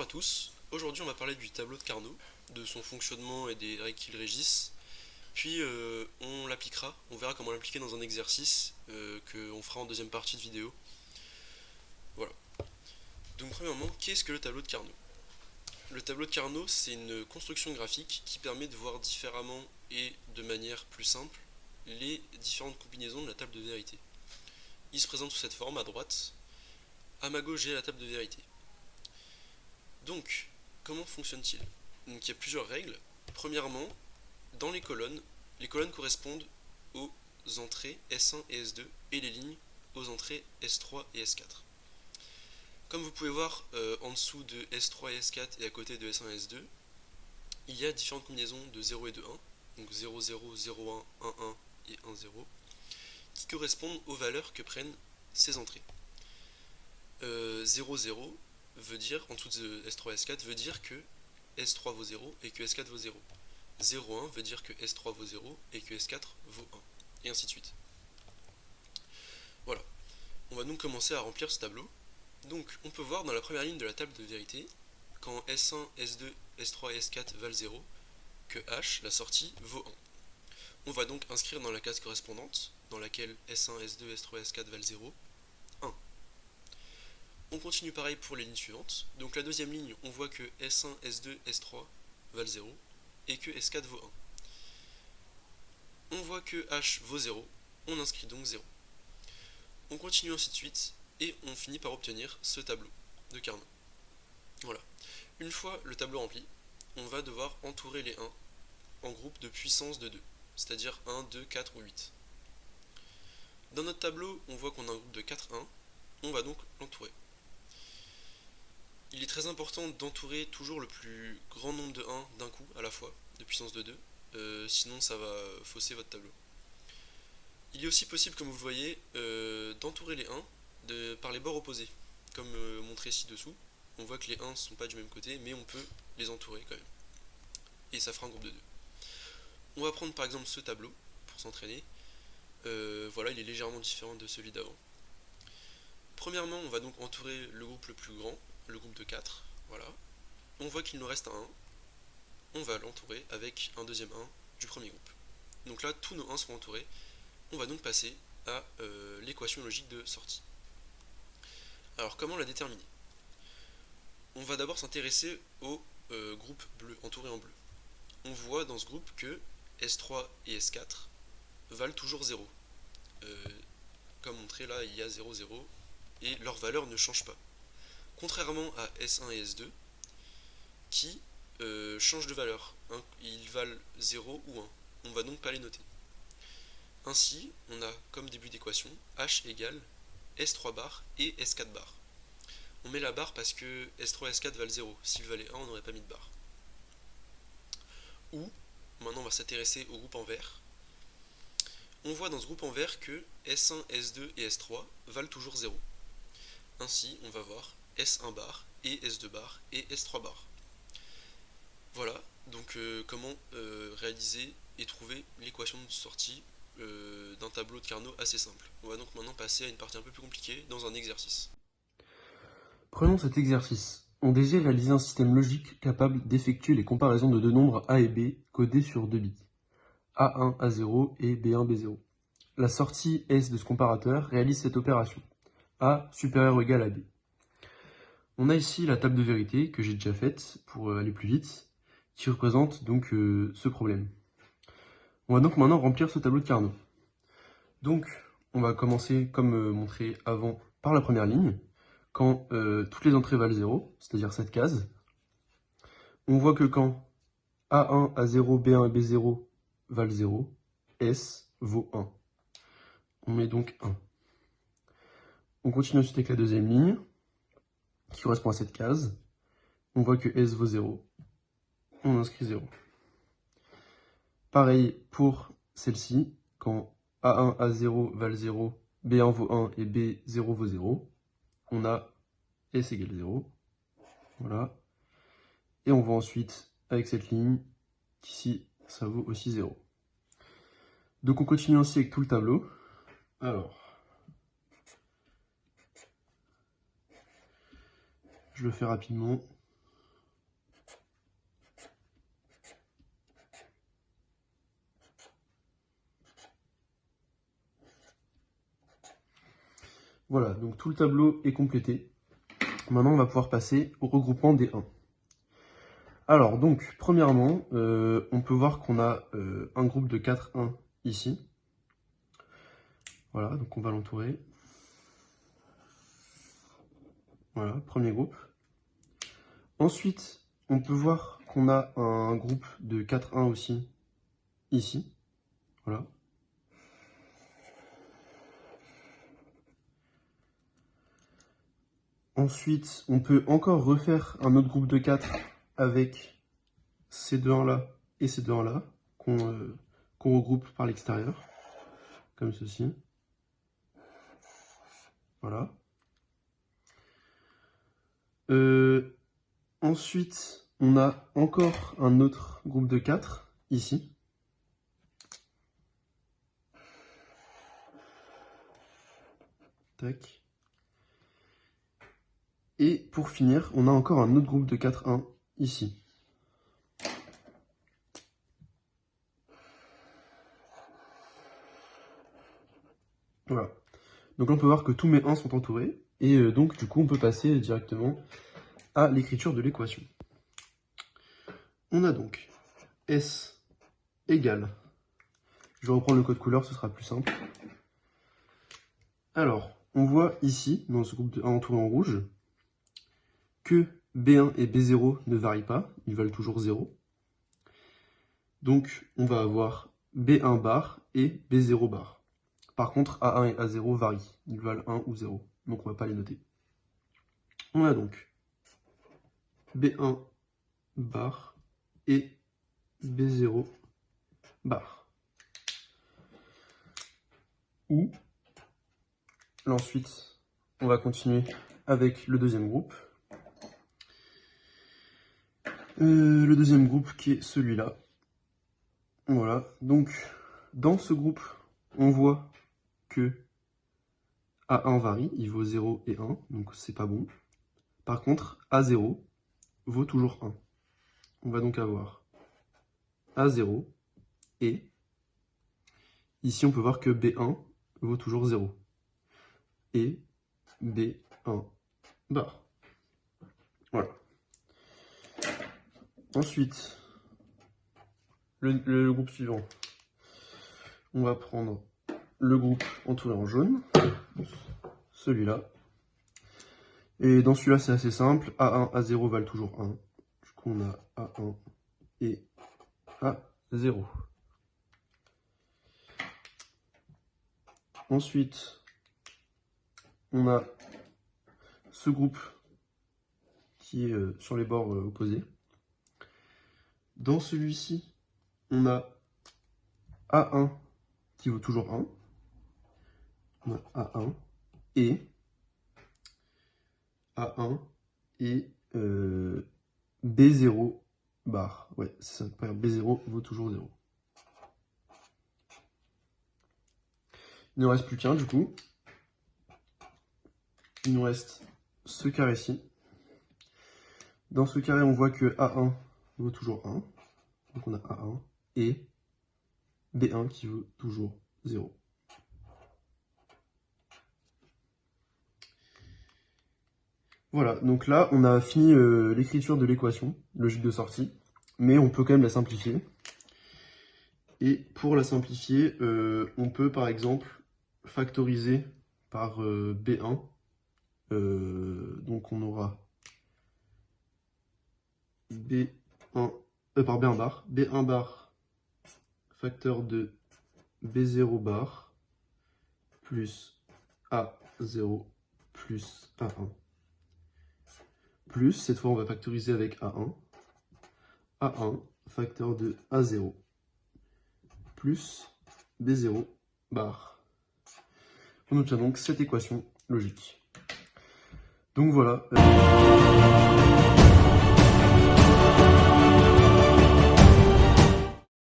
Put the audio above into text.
tous, aujourd'hui on va parler du tableau de Carnot, de son fonctionnement et des règles qui le régissent, puis on l'appliquera, on verra comment l'appliquer dans un exercice qu'on fera en deuxième partie de vidéo. Voilà. Donc premièrement, qu'est-ce que le tableau de Carnot? Le tableau de Carnot, c'est une construction graphique qui permet de voir différemment et de manière plus simple les différentes combinaisons de la table de vérité. Il se présente sous cette forme à droite, à ma gauche j'ai la table de vérité. Donc, comment fonctionne-t-il? Donc, il y a plusieurs règles. Premièrement, dans les colonnes correspondent aux entrées S1 et S2 et les lignes aux entrées S3 et S4. Comme vous pouvez voir en dessous de S3 et S4 et à côté de S1 et S2, il y a différentes combinaisons de 0 et de 1, donc 0, 0, 0, 1, 1, 1 et 1, 0, qui correspondent aux valeurs que prennent ces entrées. 0, 0 veut dire, en dessous de S3 et S4, veut dire que S3 vaut 0 et que S4 vaut 0. 0, 1 veut dire que S3 vaut 0 et que S4 vaut 1. Et ainsi de suite. Voilà. On va donc commencer à remplir ce tableau. Donc, on peut voir dans la première ligne de la table de vérité, quand S1, S2, S3 et S4 valent 0, que H, la sortie, vaut 1. On va donc inscrire dans la case correspondante, dans laquelle S1, S2, S3 et S4 valent 0, 1. On continue pareil pour les lignes suivantes. Donc la deuxième ligne, on voit que S1, S2, S3 valent 0 et que S4 vaut 1. On voit que H vaut 0, on inscrit donc 0. On continue ainsi de suite et on finit par obtenir ce tableau de Carnot. Voilà. Une fois le tableau rempli, on va devoir entourer les 1 en groupe de puissance de 2, c'est-à-dire 1, 2, 4 ou 8. Dans notre tableau, on voit qu'on a un groupe de 4, 1, on va donc l'entourer. Il est très important d'entourer toujours le plus grand nombre de 1 d'un coup, à la fois, de puissance de 2, sinon ça va fausser votre tableau. Il est aussi possible, comme vous le voyez, d'entourer les 1 par les bords opposés, comme montré ci-dessous. On voit que les 1 ne sont pas du même côté, mais on peut les entourer quand même. Et ça fera un groupe de 2. On va prendre par exemple ce tableau, pour s'entraîner. Voilà, il est légèrement différent de celui d'avant. Premièrement, on va donc entourer le groupe le plus grand, le groupe de 4, voilà. On voit qu'il nous reste un 1, on va l'entourer avec un deuxième 1 du premier groupe. Donc là, tous nos 1 seront entourés. On va donc passer à l'équation logique de sortie. Alors, comment la déterminer? On va d'abord s'intéresser au groupe bleu, entouré en bleu. On voit dans ce groupe que S3 et S4 valent toujours 0. Comme montré là, il y a 0, 0, et leur valeur ne change pas. Contrairement à S1 et S2, qui changent de valeur. Ils valent 0 ou 1. On ne va donc pas les noter. Ainsi, on a comme début d'équation H égale S3 bar et S4 bar. On met la barre parce que S3 et S4 valent 0. S'ils valaient 1, on n'aurait pas mis de barre. Ou, maintenant on va s'intéresser au groupe en vert. On voit dans ce groupe en vert que S1, S2 et S3 valent toujours 0. Ainsi, on va voir S1 bar et S2 bar et S3 bar. Voilà, donc comment réaliser et trouver l'équation de sortie d'un tableau de Carnot assez simple. On va donc maintenant passer à une partie un peu plus compliquée dans un exercice. Prenons cet exercice. On désire réaliser un système logique capable d'effectuer les comparaisons de deux nombres A et B codés sur 2 bits, A1, A0 et B1, B0. La sortie S de ce comparateur réalise cette opération, A supérieur ou égal à B. On a ici la table de vérité que j'ai déjà faite pour aller plus vite, qui représente donc ce problème. On va donc maintenant remplir ce tableau de Carnot. Donc, on va commencer, comme montré avant, par la première ligne. Quand toutes les entrées valent 0, c'est-à-dire cette case, on voit que quand A1, A0, B1 et B0 valent 0, S vaut 1. On met donc 1. On continue ensuite avec la deuxième ligne, qui correspond à cette case. On voit que S vaut 0. On inscrit 0. Pareil pour celle-ci, quand A1, A0 valent 0, B1 vaut 1 et B0 vaut 0, on a S égale 0. Voilà. Et on voit ensuite avec cette ligne qu'ici, ça vaut aussi 0. Donc on continue ainsi avec tout le tableau. Alors, je le fais rapidement. Voilà, donc tout le tableau est complété. Maintenant, on va pouvoir passer au regroupement des 1. Alors, donc, premièrement, on peut voir qu'on a un groupe de 4 1 ici. Voilà, donc on va l'entourer. Voilà, premier groupe. Ensuite, on peut voir qu'on a un groupe de 4 1 aussi ici. Voilà. Ensuite, on peut encore refaire un autre groupe de 4 avec ces deux 1 là et ces deux 1 là qu'on regroupe par l'extérieur, comme ceci. Voilà. Ensuite, on a encore un autre groupe de 4 ici. Tac. Et pour finir, on a encore un autre groupe de 4 1 ici. Voilà. Donc là, on peut voir que tous mes 1 sont entourés. Et donc, du coup, on peut passer directement à l'écriture de l'équation. On a donc S égale, je vais reprendre le code couleur, ce sera plus simple. Alors, on voit ici, dans ce groupe de 1 entouré en rouge, que B1 et B0 ne varient pas, ils valent toujours 0. Donc, on va avoir B1 bar et B0 bar. Par contre, A1 et A0 varient, ils valent 1 ou 0, donc on ne va pas les noter. On a donc B1 bar et B0 bar. Ou, ensuite, on va continuer avec le deuxième groupe. Le deuxième groupe qui est celui-là. Voilà, donc dans ce groupe, on voit que A1 varie, il vaut 0 et 1, donc c'est pas bon. Par contre, A0 vaut toujours 1. On va donc avoir A0 et ici on peut voir que B1 vaut toujours 0 et B1 bar. Voilà. Ensuite, le groupe suivant, on va prendre le groupe entouré en jaune, celui-là. Et dans celui-là, c'est assez simple, A1, A0 valent toujours 1. Du coup, on a A1 et A0. Ensuite, on a ce groupe qui est sur les bords opposés. Dans celui-ci, on a A1 qui vaut toujours 1. On a A1 et A1 et B0 bar. Ouais, c'est ça. B0 vaut toujours 0. Il ne reste plus qu'un du coup. Il nous reste ce carré-ci. Dans ce carré, on voit que A1 vaut toujours 1. Donc on a A1 et B1 qui vaut toujours 0. Voilà, donc là, on a fini l'écriture de l'équation, logique de sortie, mais on peut quand même la simplifier. Et pour la simplifier, on peut par exemple factoriser par B1. Donc on aura par B1 bar. B1 bar facteur de B0 bar plus A0 plus A1. Plus, cette fois on va factoriser avec A1. A1 facteur de A0 plus B0 bar. On obtient donc cette équation logique. Donc voilà.